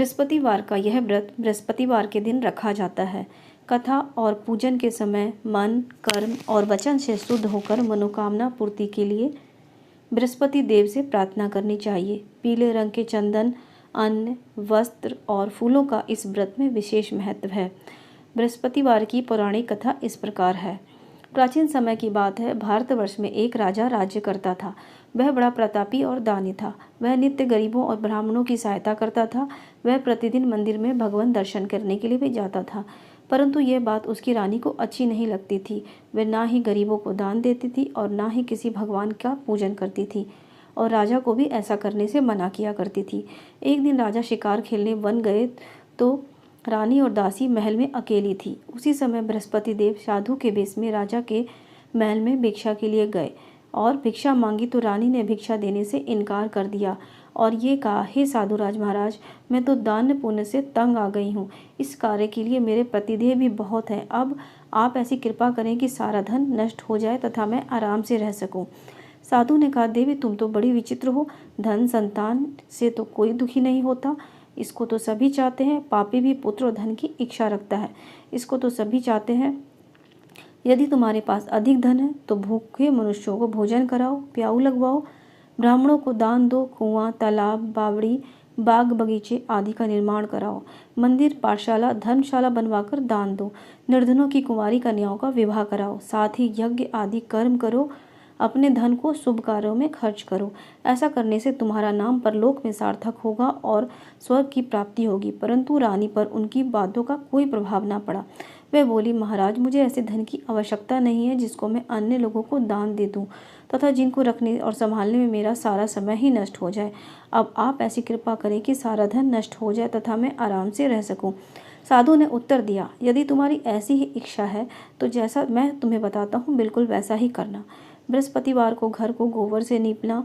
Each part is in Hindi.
बृहस्पतिवार का यह व्रत बृहस्पतिवार के दिन रखा जाता है। कथा और पूजन के समय मन, कर्म और वचन से शुद्ध होकर मनोकामना पूर्ति के लिए बृहस्पति देव से प्रार्थना करनी चाहिए। पीले रंग के चंदन, अन्न, वस्त्र और फूलों का इस व्रत में विशेष महत्व है। बृहस्पतिवार की पौराणिक कथा इस प्रकार है। प्राचीन समय की बात है। भारतवर्ष में एक राजा राज्य करता था। वह बड़ा प्रतापी और दानी था। वह नित्य गरीबों और ब्राह्मणों की सहायता करता था। वह प्रतिदिन मंदिर में भगवान दर्शन करने के लिए भी जाता था, परंतु यह बात उसकी रानी को अच्छी नहीं लगती थी। वह ना ही गरीबों को दान देती थी और ना ही किसी भगवान का पूजन करती थी, और राजा को भी ऐसा करने से मना किया करती थी। एक दिन राजा शिकार खेलने वन गए तो रानी और दासी महल में अकेली थी। उसी समय बृहस्पति देव साधु के वेश में राजा के महल में भिक्षा के लिए गए और भिक्षा मांगी तो रानी ने भिक्षा देने से इनकार कर दिया और ये कहा, हे साधुराज महाराज, मैं तो दान पुण्य से तंग आ गई हूँ। इस कार्य के लिए मेरे प्रतिदेह भी बहुत हैं। अब आप ऐसी कृपा करें कि सारा धन नष्ट हो जाए तथा मैं आराम से रह सकूं। साधु ने कहा, देवी तुम तो बड़ी विचित्र हो। धन संतान से तो कोई दुखी नहीं होता, इसको तो सभी चाहते हैं। पापी भी पुत्र और धन की इच्छा रखता है, इसको तो सभी चाहते हैं। यदि तुम्हारे पास अधिक धन है तो भूखे मनुष्यों को भोजन कराओ, प्याऊ लगवाओ, ब्राह्मणों को दान दो, कुआं, तालाब, बावड़ी, बाग बगीचे आदि का निर्माण कराओ, मंदिर, पाठशाला, धर्मशाला बनवाकर दान दो, निर्धनों की कुंवारी कन्याओं का विवाह कराओ, साथ ही यज्ञ आदि कर्म करो, अपने धन को शुभ कार्यों में खर्च करो। ऐसा करने से तुम्हारा नाम परलोक में सार्थक होगा और स्वर्ग की प्राप्ति होगी। परंतु रानी पर उनकी बातों का कोई प्रभाव न पड़ा। वह बोली, महाराज, मुझे ऐसे धन की आवश्यकता नहीं है जिसको मैं अन्य लोगों को दान दे दूं तथा जिनको रखने और संभालने में मेरा सारा समय ही नष्ट हो जाए। अब आप ऐसी कृपा करें कि सारा धन नष्ट हो जाए तथा मैं आराम से रह सकूं। साधु ने उत्तर दिया, यदि तुम्हारी ऐसी ही इच्छा है तो जैसा मैं तुम्हें बताता हूँ बिल्कुल वैसा ही करना। बृहस्पतिवार को घर को गोबर से नीपना,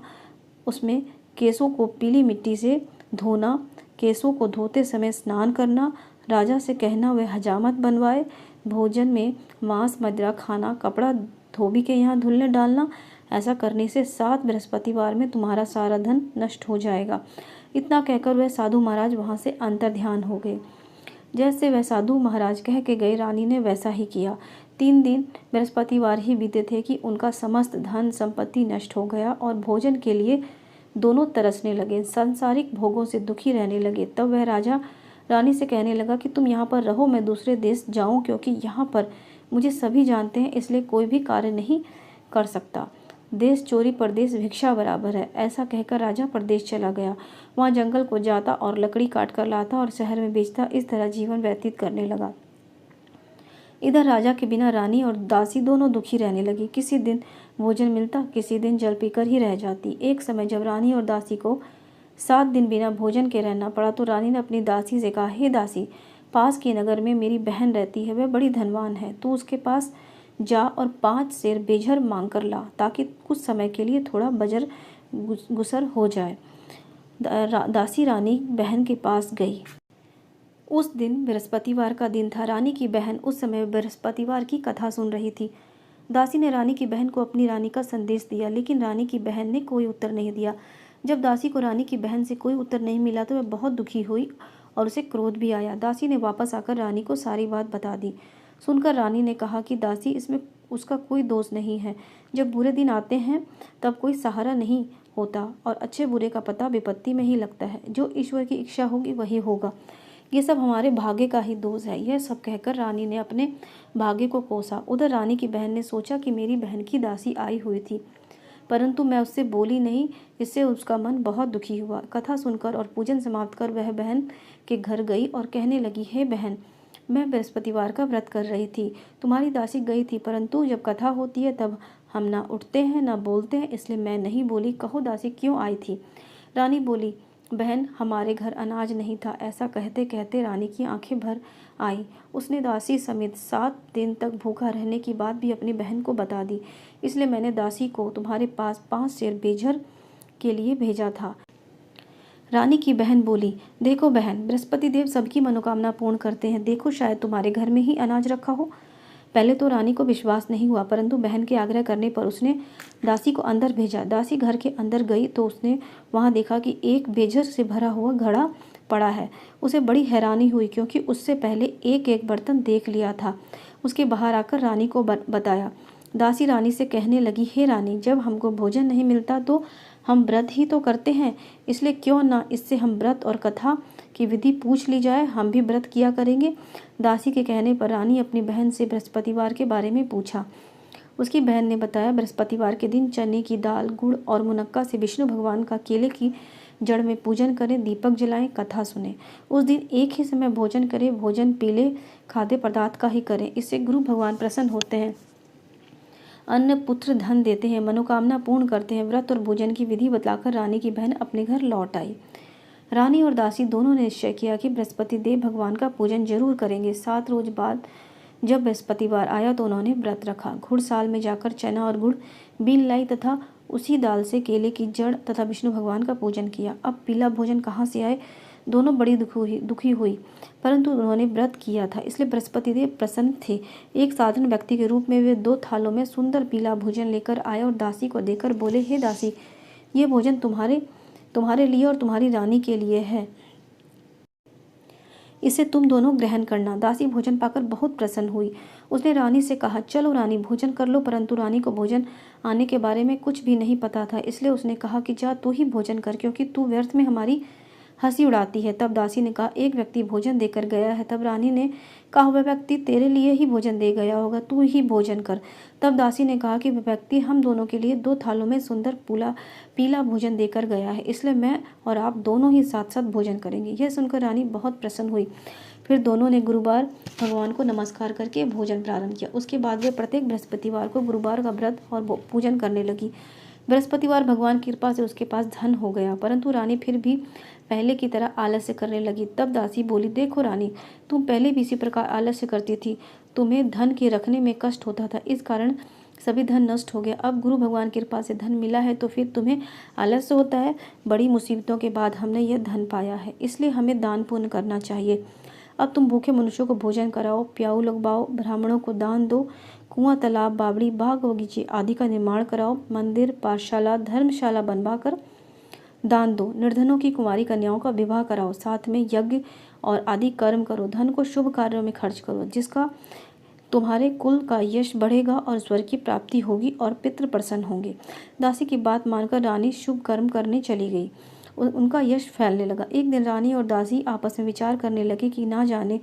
उसमें केसों को पीली मिट्टी से धोना, केसों को धोते समय स्नान करना, राजा से कहना वह हजामत बनवाए, भोजन में मांस मदिरा खाना, कपड़ा धोबी के यहाँ धुलने डालना। ऐसा करने से 7 बृहस्पतिवार में तुम्हारा सारा धन नष्ट हो जाएगा। इतना कहकर वह साधु महाराज वहाँ से अंतर्ध्यान हो गए। जैसे वह साधु महाराज कह के गए, रानी ने वैसा ही किया। 3 दिन बृहस्पतिवार ही बीते थे कि उनका समस्त धन संपत्ति नष्ट हो गया और भोजन के लिए दोनों तरसने लगे, सांसारिक भोगों से दुखी रहने लगे। तब वह राजा रानी से कहने लगा कि तुम यहाँ पर रहो, मैं दूसरे देश जाऊँ, क्योंकि यहाँ पर मुझे सभी जानते हैं, इसलिए कोई भी कार्य नहीं कर सकता। देश चोरी परदेश भिक्षा बराबर है। ऐसा कहकर राजा परदेश चला गया। वहाँ जंगल को जाता और लकड़ी काट कर लाता और शहर में बेचता। इस तरह जीवन व्यतीत करने लगा। इधर राजा के बिना रानी और दासी दोनों दुखी रहने लगी। किसी दिन भोजन मिलता, किसी दिन जल पीकर ही रह जाती। एक समय जब रानी और दासी को 7 दिन बिना भोजन के रहना पड़ा तो रानी ने अपनी दासी से कहा, हे दासी, पास के नगर में मेरी बहन रहती है, वह बड़ी धनवान है। तू उसके पास जा और 5 सेर बेझर मांग कर ला, ताकि कुछ समय के लिए थोड़ा बजर गुसर हो जाए। दासी रानी बहन के पास गई। उस दिन बृहस्पतिवार का दिन था। रानी की बहन उस समय बृहस्पतिवार की कथा सुन रही थी। दासी ने रानी की बहन को अपनी रानी का संदेश दिया, लेकिन रानी की बहन ने कोई उत्तर नहीं दिया। जब दासी को रानी की बहन से कोई उत्तर नहीं मिला तो वह बहुत दुखी हुई और उसे क्रोध भी आया। दासी ने वापस आकर रानी को सारी बात बता दी। सुनकर रानी ने कहा कि दासी, इसमें उसका कोई दोष नहीं है। जब बुरे दिन आते हैं तब कोई सहारा नहीं होता और अच्छे बुरे का पता विपत्ति में ही लगता है। जो ईश्वर की इच्छा होगी वही होगा। ये सब हमारे भाग्य का ही दोष है। यह सब कहकर रानी ने अपने भाग्य को कोसा। उधर रानी की बहन ने सोचा कि मेरी बहन की दासी आई हुई थी, परंतु मैं उससे बोली नहीं, इससे उसका मन बहुत दुखी हुआ। कथा सुनकर और पूजन समाप्त कर वह बहन के घर गई और कहने लगी, हे बहन, मैं बृहस्पतिवार का व्रत कर रही थी, तुम्हारी दासी गई थी, परंतु जब कथा होती है तब हम ना उठते हैं ना बोलते हैं, इसलिए मैं नहीं बोली। कहो दासी क्यों आई थी? रानी बोली, बहन, हमारे घर अनाज नहीं था। ऐसा कहते कहते रानी की आंखें भर आई। उसने दासी समेत 7 दिन तक भूखा रहने की बात भी अपनी बहन को बता दी। इसलिए मैंने दासी को तुम्हारे पास 5 सेर बेझर के लिए भेजा था। रानी की बहन बोली, देखो बहन, बृहस्पति देव सबकी मनोकामना पूर्ण करते हैं। देखो, शायद तुम्हारे घर में ही अनाज रखा हो। पहले तो रानी को विश्वास नहीं हुआ, परंतु बहन के आग्रह करने पर उसने दासी को अंदर भेजा। दासी घर के अंदर गई तो उसने वहां देखा कि एक बेझर से भरा हुआ घड़ा पड़ा है। उसे बड़ी हैरानी हुई क्योंकि उससे पहले एक एक बर्तन देख लिया था। उसके बाहर आकर रानी को बताया। दासी रानी से कहने लगी, हे रानी, जब हमको भोजन नहीं मिलता तो हम व्रत ही तो करते हैं, इसलिए क्यों ना इससे हम व्रत और कथा की विधि पूछ ली जाए, हम भी व्रत किया करेंगे। दासी के कहने पर रानी अपनी बहन से बृहस्पतिवार के बारे में पूछा। उसकी बहन ने बताया, बृहस्पतिवार के दिन चने की दाल, गुड़ और मुनक्का से विष्णु भगवान का केले की जड़ में पूजन करें, दीपक जलाएं, कथा सुने। उस दिन एक ही समय भोजन करें। भोजन पीले खाद्य पदार्थ का ही करें, इससे गुरु भगवान प्रसन्न होते हैं, अन्न पुत्र धन देते हैं, मनोकामना पूर्ण करते हैं। व्रत और भोजन की विधि बतलाकर रानी की बहन अपने घर लौट आई। रानी और दासी दोनों ने निश्चय किया कि बृहस्पति देव भगवान का पूजन जरूर करेंगे। 7 रोज बाद जब बृहस्पतिवार आया तो उन्होंने व्रत रखा। घुड़साल में जाकर चना और गुड़ बीन लाई तथा उसी दाल से केले की जड़ तथा विष्णु भगवान का पूजन किया। अब पीला भोजन कहाँ से आए? दोनों बड़ी दुखी हुई, परंतु उन्होंने व्रत किया था, इसलिए बृहस्पति देव प्रसन्न थे। एक साधारण व्यक्ति के रूप में वे 2 थालों में सुंदर पीला भोजन लेकर आए और दासी को देकर बोले, हे दासी, ये भोजन तुम्हारे लिए और तुम्हारी रानी के लिए है, इसे तुम दोनों ग्रहण करना। दासी भोजन पाकर बहुत प्रसन्न हुई। उसने रानी से कहा, चलो रानी, भोजन कर लो। परंतु रानी को भोजन आने के बारे में कुछ भी नहीं पता था, इसलिए उसने कहा कि जा तू ही भोजन कर, क्योंकि तू व्यर्थ में हमारी हंसी उड़ाती है। तब दासी ने कहा, एक व्यक्ति भोजन देकर गया है। तब रानी ने कहा, वह व्यक्ति तेरे लिए ही भोजन दे गया होगा, तू ही भोजन कर। तब दासी ने कहा कि वह व्यक्ति हम दोनों के लिए 2 थालों में सुंदर पीला भोजन देकर गया है, इसलिए मैं और आप दोनों ही साथ साथ भोजन करेंगे। यह सुनकर रानी बहुत प्रसन्न हुई। फिर दोनों ने गुरुवार भगवान को नमस्कार करके भोजन प्रारंभ किया। उसके बाद वे प्रत्येक बृहस्पतिवार को गुरुवार का व्रत और पूजन करने लगी। बृहस्पतिवार भगवान की कृपा से उसके पास धन हो गया, परंतु रानी फिर भी पहले की तरह आलस्य करने लगी। तब दासी बोली, देखो रानी, तुम पहले भी इसी प्रकार आलस्य करती थी, तुम्हें धन के रखने में कष्ट होता था, इस कारण सभी धन नष्ट हो गया। अब गुरु भगवान की कृपा से धन मिला है तो फिर तुम्हें आलस्य होता है। बड़ी मुसीबतों के बाद हमने यह धन पाया है, इसलिए हमें दान पुण्य करना चाहिए। अब तुम भूखे मनुष्यों को भोजन कराओ, प्याऊ लगवाओ, ब्राह्मणों को दान दो, कुआं, तालाब, बावड़ी, बाग बगीचे आदि का निर्माण कराओ, मंदिर, पाठशाला, धर्मशाला बनवा कर दान दो, निर्धनों की कुंवारी कन्याओं का विवाह कराओ, साथ में यज्ञ और आदि कर्म करो, धन को शुभ कार्यों में खर्च करो, जिसका तुम्हारे कुल का यश बढ़ेगा और स्वर्ग की प्राप्ति होगी और पितृ प्रसन्न होंगे। दासी की बात मानकर रानी शुभ कर्म करने चली गई। उनका यश फैलने लगा। एक दिन रानी और दासी आपस में विचार करने लगे कि ना जाने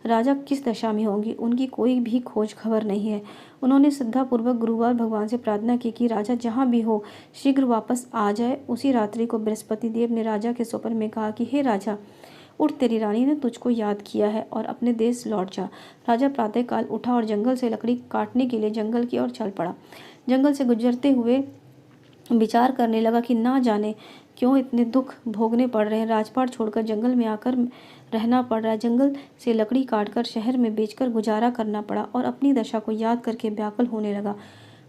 राजा किस दशा में होंगे, उनकी कोई भी खोज खबर नहीं है। उन्होंने श्रद्धापूर्वक गुरुवार भगवान से प्रार्थना की कि राजा जहाँ भी हो शीघ्र वापस आ जाए। उसी रात्रि को बृहस्पति देव ने राजा के स्वप्न में कहा कि हे राजा, उठ, तेरी रानी ने तुझको याद किया है और अपने देश लौट जा। राजा प्रातःकाल उठा और जंगल से लकड़ी काटने के लिए जंगल की ओर चल पड़ा। जंगल से गुजरते हुए विचार करने लगा कि ना जाने क्यों इतने दुख भोगने पड़ रहे हैं। राजपाट छोड़कर जंगल में आकर रहना पड़ रहा है। जंगल से लकड़ी काटकर शहर में बेचकर गुजारा करना पड़ा और अपनी दशा को याद करके व्याकुल होने लगा।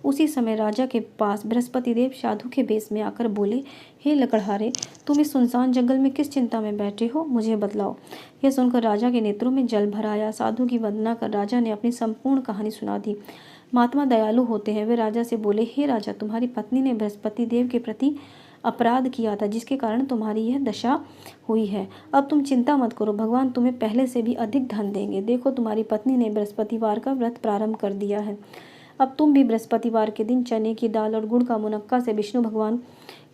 उसी समय राजा के पास बृहस्पति देव साधु के भेष में आकर बोले, हे लकड़हारे, तुम इस सुनसान जंगल में किस चिंता में बैठे हो, मुझे बतलाओ। यह सुनकर राजा के नेत्रों में जल भर आया। साधु की वंदना कर राजा ने अपनी संपूर्ण कहानी सुना दी। महात्मा दयालु होते हैं। वे राजा से बोले, हे राजा, तुम्हारी पत्नी ने बृहस्पति देव के प्रति अपराध किया था, जिसके कारण तुम्हारी यह दशा हुई है। अब तुम चिंता मत करो, भगवान तुम्हें पहले से भी अधिक धन देंगे। देखो, तुम्हारी पत्नी ने बृहस्पतिवार का व्रत प्रारंभ कर दिया है। अब तुम भी बृहस्पतिवार के दिन चने की दाल और गुड़ का मुनक्का से विष्णु भगवान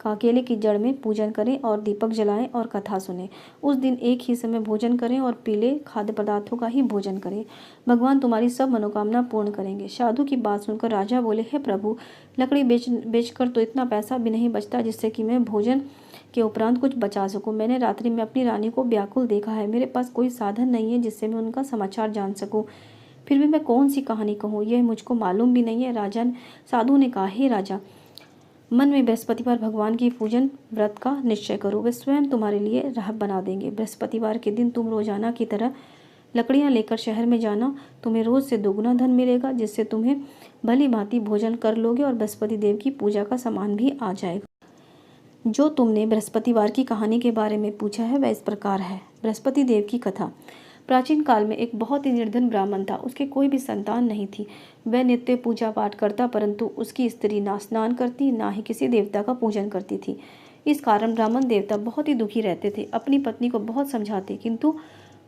का केले की जड़ में पूजन करें और दीपक जलाएं और कथा सुने। उस दिन एक ही समय भोजन करें और पीले खाद्य पदार्थों का ही भोजन करें। भगवान तुम्हारी सब मनोकामना पूर्ण करेंगे। साधु की बात सुनकर राजा बोले, हे प्रभु, लकड़ी बेचकर तो इतना पैसा भी नहीं बचता जिससे कि मैं भोजन के उपरांत कुछ बचा सकूं। मैंने रात्रि में अपनी रानी को व्याकुल देखा है। मेरे पास कोई साधन नहीं है जिससे मैं उनका समाचार जान सकूं। फिर भी मैं कौन सी कहानी कहूँ, यह मुझको मालूम भी नहीं है। साधु ने कहा, हे राजा, मन में बृहस्पतिवार भगवान की पूजन व्रत का निश्चय करो, वे स्वयं तुम्हारे लिए राह बना देंगे। बृहस्पतिवार के दिन तुम रोजाना की तरह लकड़ियां लेकर शहर में जाना। तुम्हें रोज से दोगुना धन मिलेगा, जिससे तुम्हें भली भांति भोजन कर लोगे और बृहस्पति देव की पूजा का सामान भी आ जाएगा। जो तुमने बृहस्पतिवार की कहानी के बारे में पूछा है वह इस प्रकार है। बृहस्पति देव की कथा। प्राचीन काल में एक बहुत ही निर्धन ब्राह्मण था। उसके कोई भी संतान नहीं थी। वह नित्य पूजा पाठ करता, परंतु उसकी स्त्री ना स्नान करती, ना ही किसी देवता का पूजन करती थी। इस कारण ब्राह्मण देवता बहुत ही दुखी रहते थे। अपनी पत्नी को बहुत समझाते किंतु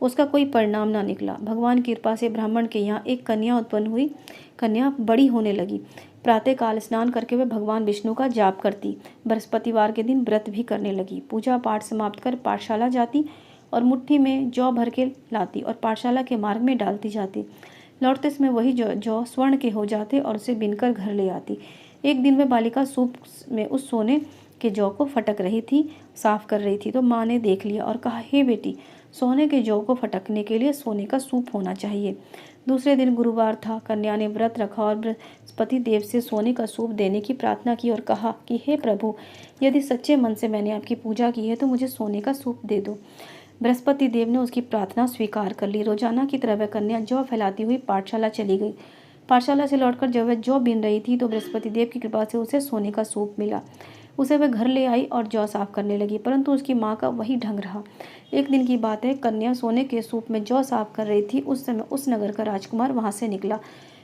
उसका कोई परिणाम ना निकला। भगवान की कृपा से ब्राह्मण के यहाँ एक कन्या उत्पन्न हुई। कन्या बड़ी होने लगी। प्रातःकाल स्नान करके वह भगवान विष्णु का जाप करती। बृहस्पतिवार के दिन व्रत भी करने लगी। पूजा पाठ समाप्त कर पाठशाला जाती और मुट्ठी में जौ भर के लाती और पाठशाला के मार्ग में डालती जाती। लौटते समय वही जौ स्वर्ण के हो जाते और उसे बिनकर घर ले आती। एक दिन वह बालिका सूप में उस सोने के जौ को फटक रही थी, साफ कर रही थी, तो माँ ने देख लिया और कहा, हे बेटी, सोने के जौ को फटकने के लिए सोने का सूप होना चाहिए। दूसरे दिन गुरुवार था। कन्या ने व्रत रखा और बृहस्पति देव से सोने का सूप देने की प्रार्थना की और कहा कि हे प्रभु, यदि सच्चे मन से मैंने आपकी पूजा की है तो मुझे सोने का सूप दे दो। बृहस्पति देव ने उसकी प्रार्थना स्वीकार कर ली। रोजाना की तरह वह कन्या जौ फैलाती हुई पाठशाला चली गई। पाठशाला से लौटकर जब वह जौ बीन रही थी तो बृहस्पति देव की कृपा से उसे सोने का सूप मिला। उसे वह घर ले आई और जौ साफ करने लगी, परंतु उसकी माँ का वही ढंग रहा। एक दिन की बात है, कन्या सोने के सूप में जौ साफ कर रही थी। उस समय उस नगर का राजकुमार वहां से निकला।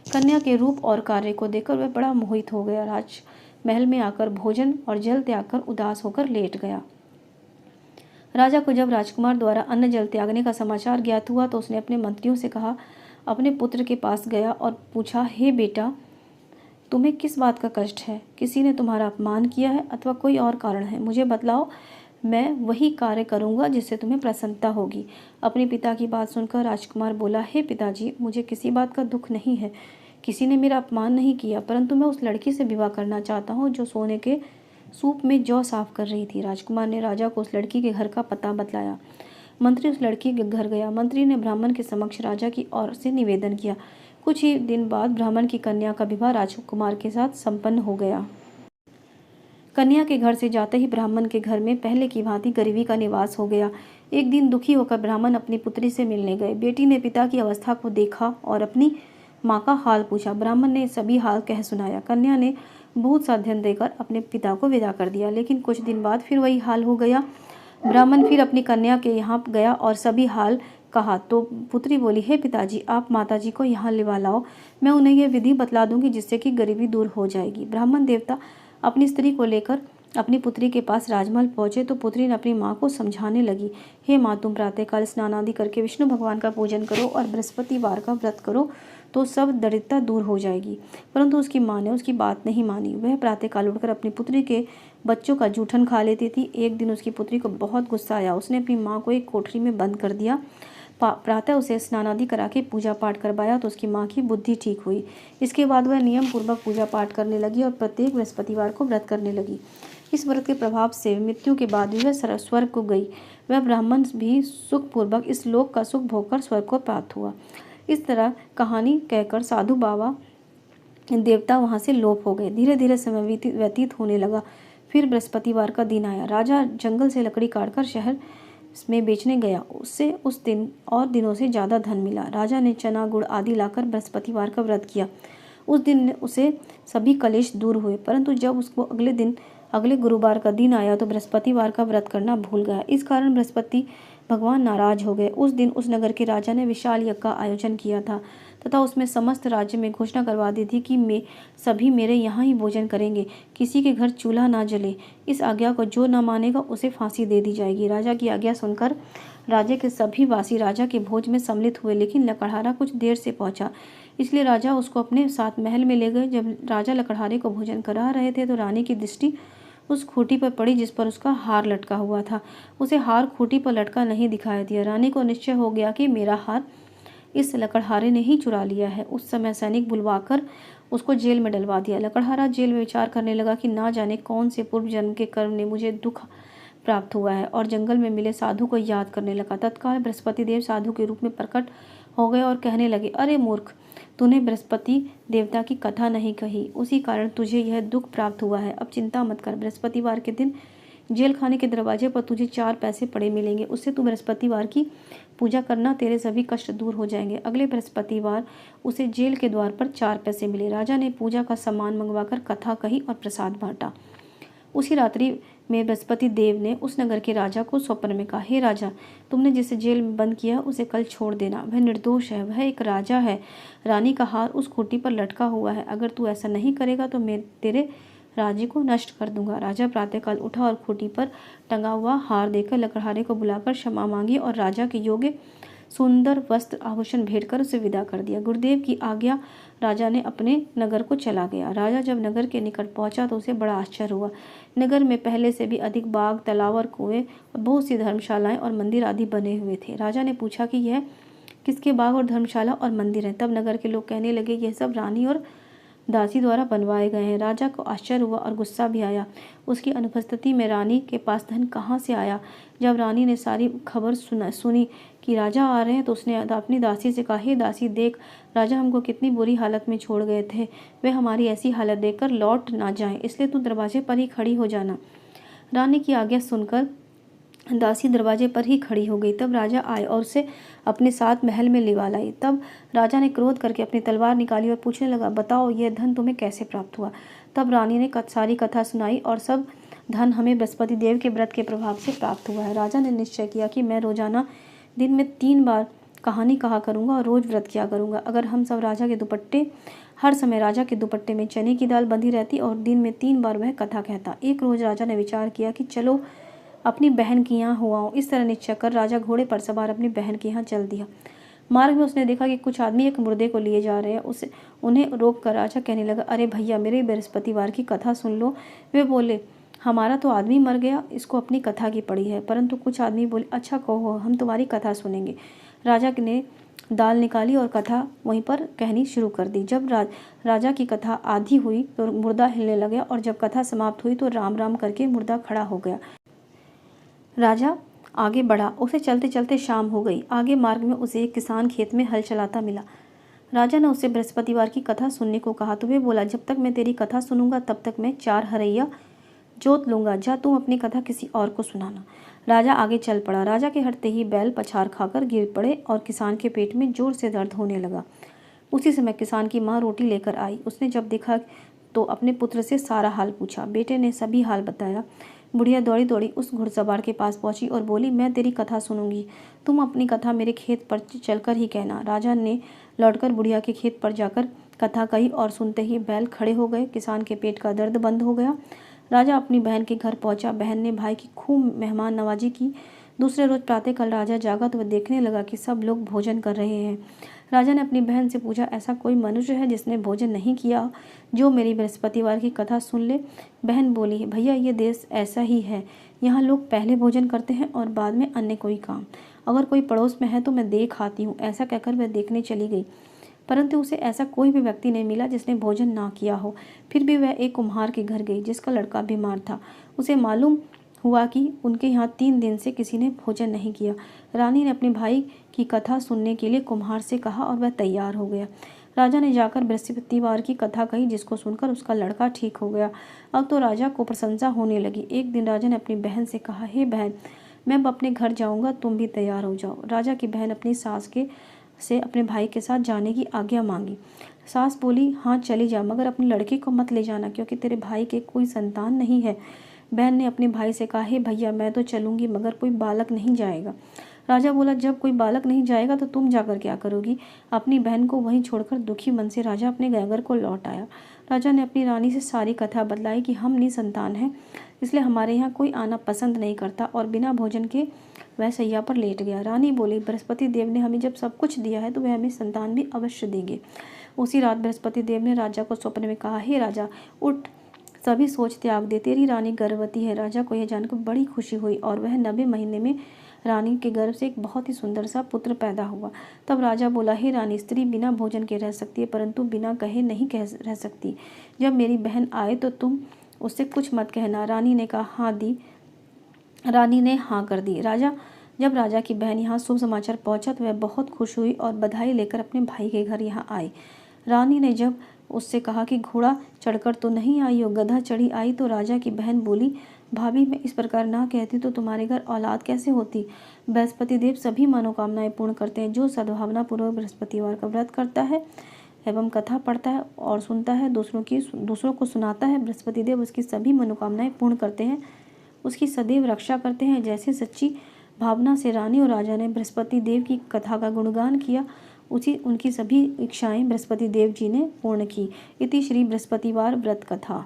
कन्या के रूप और कार्य को देखकर वह बड़ा मोहित हो गया। राजमहल में आकर भोजन और जल त्याग कर उदास होकर लेट गया। राजा को जब राजकुमार द्वारा अन्न जल त्यागने का समाचार ज्ञात हुआ तो उसने अपने मंत्रियों से कहा, अपने पुत्र के पास गया और पूछा, हे बेटा, तुम्हें किस बात का कष्ट है? किसी ने तुम्हारा अपमान किया है अथवा कोई और कारण है? मुझे बतलाओ, मैं वही कार्य करूंगा जिससे तुम्हें प्रसन्नता होगी। अपने पिता की बात सुनकर राजकुमार बोला, हे पिताजी, मुझे किसी बात का दुख नहीं है। किसी ने मेरा अपमान नहीं किया, परंतु मैं उस लड़की से विवाह करना चाहता हूँ जो सोने के सूप में जौ साफ कर रही थी। राजकुमार ने राजा को उस लड़की के घर का पता बतलाया। मंत्री उस लड़की के घर गया। मंत्री ने ब्राह्मण के समक्ष राजा की ओर से निवेदन किया। कुछ ही दिन बाद ब्राह्मण की कन्या का विवाह राजकुमार के साथ संपन्न हो गया। कन्या के घर से जाते ही ब्राह्मण के घर में पहले की भांति गरीबी का निवास हो गया। एक दिन दुखी होकर ब्राह्मण अपनी पुत्री से मिलने गए। बेटी ने पिता की अवस्था को देखा और अपनी माँ का हाल पूछा। ब्राह्मण ने सभी हाल कह सुनाया। कन्या ने बहुत सा अध्ययन देकर अपने पिता को विदा कर दिया, लेकिन कुछ दिन बाद फिर वही हाल हो गया। ब्राह्मण फिर अपनी कन्या के यहाँ गया और सभी हाल कहा तो पुत्री बोली, हे पिताजी, आप माताजी को यहाँ लिवा लाओ, मैं उन्हें यह विधि बतला दूंगी जिससे कि गरीबी दूर हो जाएगी। ब्राह्मण देवता अपनी स्त्री को लेकर अपनी पुत्री के पास राजमहल पहुंचे तो पुत्री ने अपनी माँ को समझाने लगी, हे माँ, तुम प्रातःकाल स्नान आदि करके विष्णु भगवान का पूजन करो और बृहस्पतिवार का व्रत करो तो सब दरिद्रता दूर हो जाएगी। परंतु उसकी माँ ने उसकी बात नहीं मानी। वह प्रातःकाल उठकर अपनी पुत्री के बच्चों का जूठन खा लेती थी। एक दिन उसकी पुत्री को बहुत गुस्सा आया। उसने अपनी माँ को एक कोठरी में बंद कर दिया। प्रातः उसे स्नान आदि करा के पूजा पाठ करवाया तो उसकी माँ की बुद्धि ठीक हुई। इसके बाद वह नियम पूर्वक पूजा पाठ करने लगी और प्रत्येक बृहस्पतिवार को व्रत करने लगी। इस व्रत के प्रभाव से मृत्यु के बाद भी वह स्वर्ग को गई। वह ब्राह्मण भी सुखपूर्वक इस लोक का सुख भोगकर स्वर्ग को प्राप्त हुआ। इस तरह कहानी कहकर साधु बाबा देवता वहां से लोप हो गए। धीरे धीरे समय व्यतीत होने लगा। फिर बृहस्पतिवार का दिन आया। राजा जंगल से लकड़ी काटकर शहर में बेचने गया। उससे उस दिन और दिनों से ज़्यादा धन मिला। राजा ने चना गुड़ आदि लाकर बृहस्पतिवार का व्रत किया। उस दिन उसे सभी कलेश दूर हुए, परंतु जब उसको अगले गुरुवार का दिन आया तो बृहस्पतिवार का व्रत करना भूल गया। इस कारण बृहस्पति भगवान नाराज हो गए। उस दिन उस नगर के राजा ने विशाल यज्ञ का आयोजन किया था तथा उसमें समस्त राज्य में घोषणा करवा दी थी कि सभी मेरे यहाँ ही भोजन करेंगे, किसी के घर चूल्हा ना जले। इस आज्ञा को जो न मानेगा उसे फांसी दे दी जाएगी। राजा की आज्ञा सुनकर राज्य के सभी वासी राजा के भोज में सम्मिलित हुए, लेकिन लकड़हारा कुछ देर से पहुंचा, इसलिए राजा उसको अपने साथ महल में ले गए। जब राजा लकड़हारे को भोजन करा रहे थे तो रानी की दृष्टि उस खूंटी पर पड़ी जिस पर उसका हार लटका हुआ था। उसे हार खूंटी पर लटका नहीं दिखाई दिया। रानी को निश्चय हो गया कि मेरा हार इस लकड़हारे ने ही चुरा लिया है। उस समय सैनिक बुलवाकर उसको जेल में डलवा दिया। लकड़हारा जेल में विचार करने लगा कि ना जाने कौन से पूर्व जन्म के कर्म ने मुझे दुख प्राप्त हुआ है, और जंगल में मिले साधु को याद करने लगा। तत्काल बृहस्पति देव साधु के रूप में प्रकट हो गए और कहने लगे, अरे मूर्ख, तूने बृहस्पति देवता की कथा नहीं कही, उसी कारण तुझे यह दुख प्राप्त हुआ है। अब चिंता मत कर, बृहस्पतिवार के दिन जेल खाने के दरवाजे पर तुझे 4 पैसे पड़े मिलेंगे, उससे तू बृहस्पतिवार की पूजा करना, तेरे सभी कष्ट दूर हो जाएंगे। अगले बृहस्पतिवार उसे जेल के द्वार पर 4 पैसे मिले। राजा ने पूजा का सामान मंगवाकर कथा कही और प्रसाद बांटा। उसी रात्रि में बृहस्पति देव ने उस नगर के राजा को स्वप्न में कहा, हे राजा, तुमने जिसे जेल में बंद किया उसे कल छोड़ देना। वह निर्दोष है, वह एक राजा है। रानी का हार उस खूंटी पर लटका हुआ है। अगर तू ऐसा नहीं करेगा तो मैं तेरे राज्य को नष्ट कर दूंगा। राजा प्रातःकाल उठा और खूंटी पर टंगा हुआ हार देकर लकड़हारे को बुलाकर क्षमा मांगी और राजा के योग्य सुंदर वस्त्र आभूषण भेंट कर उसे विदा कर दिया। गुरुदेव की आज्ञा राजा ने अपने नगर को चला गया। राजा जब नगर के निकट पहुंचा तो उसे बड़ा आश्चर्य हुआ। नगर में पहले से भी अधिक बाग, तालाब और कुएं और बहुत सी धर्मशालाएं और मंदिर आदि बने हुए थे। राजा ने पूछा कि यह किसके बाग और धर्मशाला और मंदिर हैं? तब नगर के लोग कहने लगे, यह सब रानी और दासी द्वारा बनवाए गए हैं। राजा को आश्चर्य हुआ और गुस्सा भी आया। उसकी अनुपस्थिति में रानी के पास धन कहाँ से आया? जब रानी ने सारी खबर सुनी कि राजा आ रहे हैं तो उसने अपनी दासी से कहा, हे दासी, देख, राजा हमको कितनी बुरी हालत में छोड़ गए थे। वे हमारी ऐसी हालत देखकर लौट ना जाएं, इसलिए तू दरवाजे पर ही खड़ी हो जाना। रानी की आज्ञा सुनकर दासी दरवाजे पर ही खड़ी हो गई। तब राजा आए और उसे अपने साथ महल में लिवा लाई। तब राजा ने क्रोध करके अपनी तलवार निकाली और पूछने लगा, बताओ यह धन तुम्हें कैसे प्राप्त हुआ? तब रानी ने सारी कथा सुनाई और सब धन हमें बृहस्पति देव के व्रत के प्रभाव से प्राप्त हुआ है। राजा ने निश्चय किया कि मैं रोजाना दिन में 3 बार कहानी कहा करूँगा और रोज व्रत किया करूँगा। अगर हम सब हर समय राजा के दुपट्टे में चने की दाल बंधी रहती और दिन में 3 बार वह कथा कहता। एक रोज राजा ने विचार किया कि चलो अपनी बहन के यहाँ हो आऊं। इस तरह निश्चय कर राजा घोड़े पर सवार अपनी बहन के यहाँ चल दिया। मार्ग में उसने देखा कि कुछ आदमी एक मुर्दे को लिए जा रहे हैं। उन्हें रोक कर राजा कहने लगा, अरे भैया, मेरे बृहस्पतिवार की कथा सुन लो। वे बोले, हमारा तो आदमी मर गया, इसको अपनी कथा की पड़ी है। परंतु कुछ आदमी बोले, अच्छा कहो, हम तुम्हारी कथा सुनेंगे। राजा ने दाल निकाली और कथा वहीं पर कहनी शुरू कर दी। जब राजा की कथा आधी हुई तो मुर्दा हिलने लगा और जब कथा समाप्त हुई तो राम राम करके मुर्दा खड़ा हो गया। राजा आगे बढ़ा। उसे चलते चलते शाम हो गई। आगे मार्ग में उसे एक किसान खेत में हल चलाता मिला। राजा ने उसे बृहस्पतिवार की कथा सुनने को कहा तो वे बोला, जब तक मैं तेरी कथा सुनूंगा तब तक मैं 4 हरैया जोत लूंगा। जा तुम अपनी कथा किसी और को सुनाना। राजा आगे चल पड़ा। राजा के हटते ही बैल पछाड़ खाकर गिर पड़े और किसान के पेट में जोर से दर्द होने लगा। उसी समय किसान की माँ रोटी लेकर आई। उसने जब देखा तो अपने पुत्र से सारा हाल पूछा। बेटे ने सभी हाल बताया। बुढ़िया दौड़ी दौड़ी उस घुड़सवार के पास पहुंची और बोली, मैं तेरी कथा सुनूंगी, तुम अपनी कथा मेरे खेत पर चलकर ही कहना। राजा ने लौटकर बुढ़िया के खेत पर जाकर कथा कही और सुनते ही बैल खड़े हो गए। किसान के पेट का दर्द बंद हो गया। राजा अपनी बहन के घर पहुंचा। बहन ने भाई की खूब मेहमान नवाजी की। दूसरे रोज प्रातःकाल राजा जागा तो वह देखने लगा कि सब लोग भोजन कर रहे हैं। राजा ने अपनी बहन से पूछा, ऐसा कोई मनुष्य है जिसने भोजन नहीं किया जो मेरी बृहस्पतिवार की कथा सुन ले? बहन बोली, भैया, ये देश ऐसा ही है। यहाँ लोग पहले भोजन करते हैं और बाद में अन्य कोई काम। अगर कोई पड़ोस में है तो मैं देख आती हूँ। ऐसा कहकर वह देखने चली गई, परंतु उसे ऐसा कोई भी व्यक्ति नहीं मिला जिसने भोजन ना किया हो। फिर भी वह एक कुम्हार के घर गई जिसका लड़का बीमार था। उसे मालूम हुआ कि उनके यहाँ 3 दिन से किसी ने भोजन नहीं किया। रानी ने अपने भाई की कथा सुनने के लिए कुम्हार से कहा और वह तैयार हो गया। राजा ने जाकर बृहस्पतिवार की कथा कही जिसको सुनकर उसका लड़का ठीक हो गया। अब तो राजा को प्रशंसा होने लगी। एक दिन राजा ने अपनी बहन से कहा, हे बहन, मैं अब अपने घर जाऊंगा, तुम भी तैयार हो जाओ। राजा की बहन अपनी सास से अपने भाई के साथ जाने की आज्ञा मांगी। सास बोली, हाँ चली जा, मगर अपने लड़के को मत ले जाना क्योंकि तेरे भाई के कोई संतान नहीं है। बहन ने अपने भाई से कहा, हे भैया, मैं तो चलूंगी मगर कोई बालक नहीं जाएगा। राजा बोला, जब कोई बालक नहीं जाएगा तो तुम जाकर क्या करोगी? अपनी बहन को वहीं छोड़कर दुखी मन से राजा अपने नगर को लौट आया। राजा ने अपनी रानी से सारी कथा बतलाई कि हम निसंतान हैं, इसलिए हमारे यहाँ कोई आना पसंद नहीं करता, और बिना भोजन के वह सैया पर लेट गया। रानी बोली, बृहस्पति देव ने हमें जब सब कुछ दिया है तो वह हमें संतान भी अवश्य देंगे। उसी रात बृहस्पति देव ने राजा को स्वप्न में कहा, हे राजा, उठ, सभी सोच त्याग दे, तेरी रानी गर्भवती है। राजा को यह जानकर बड़ी खुशी हुई और वह 90 महीने में रानी के गर्भ से एक बहुत ही सुंदर सा पुत्र पैदा हुआ। तब राजा बोला, हे रानी, स्त्री बिना भोजन के रह सकती है परंतु बिना कहे नहीं रह सकती। जब मेरी बहन आए तो तुम उससे कुछ मत कहना। रानी ने कहा, हाँ दी। रानी ने हाँ कर दी। जब राजा की बहन यहाँ शुभ समाचार पहुँचा तो वह बहुत खुश हुई और बधाई लेकर अपने भाई के घर यहाँ आई। रानी ने जब उससे कहा कि घोड़ा चढ़कर तो नहीं आई हो, गधा चढ़ी आई, तो राजा की बहन बोली, भाभी, मैं इस प्रकार ना कहती तो तुम्हारे घर औलाद कैसे होती? बृहस्पति देव सभी मनोकामनाएं पूर्ण करते हैं। जो सद्भावना पूर्वक बृहस्पतिवार का व्रत करता है एवं कथा पढ़ता है और सुनता है, दूसरों को सुनाता है, बृहस्पति देव उसकी सभी मनोकामनाएं पूर्ण करते हैं, उसकी सदैव रक्षा करते हैं। जैसे सच्ची भावना से रानी और राजा ने बृहस्पति देव की कथा का गुणगान किया, उनकी सभी इच्छाएं बृहस्पति देव जी ने पूर्ण की। इति श्री बृहस्पतिवार व्रत कथा।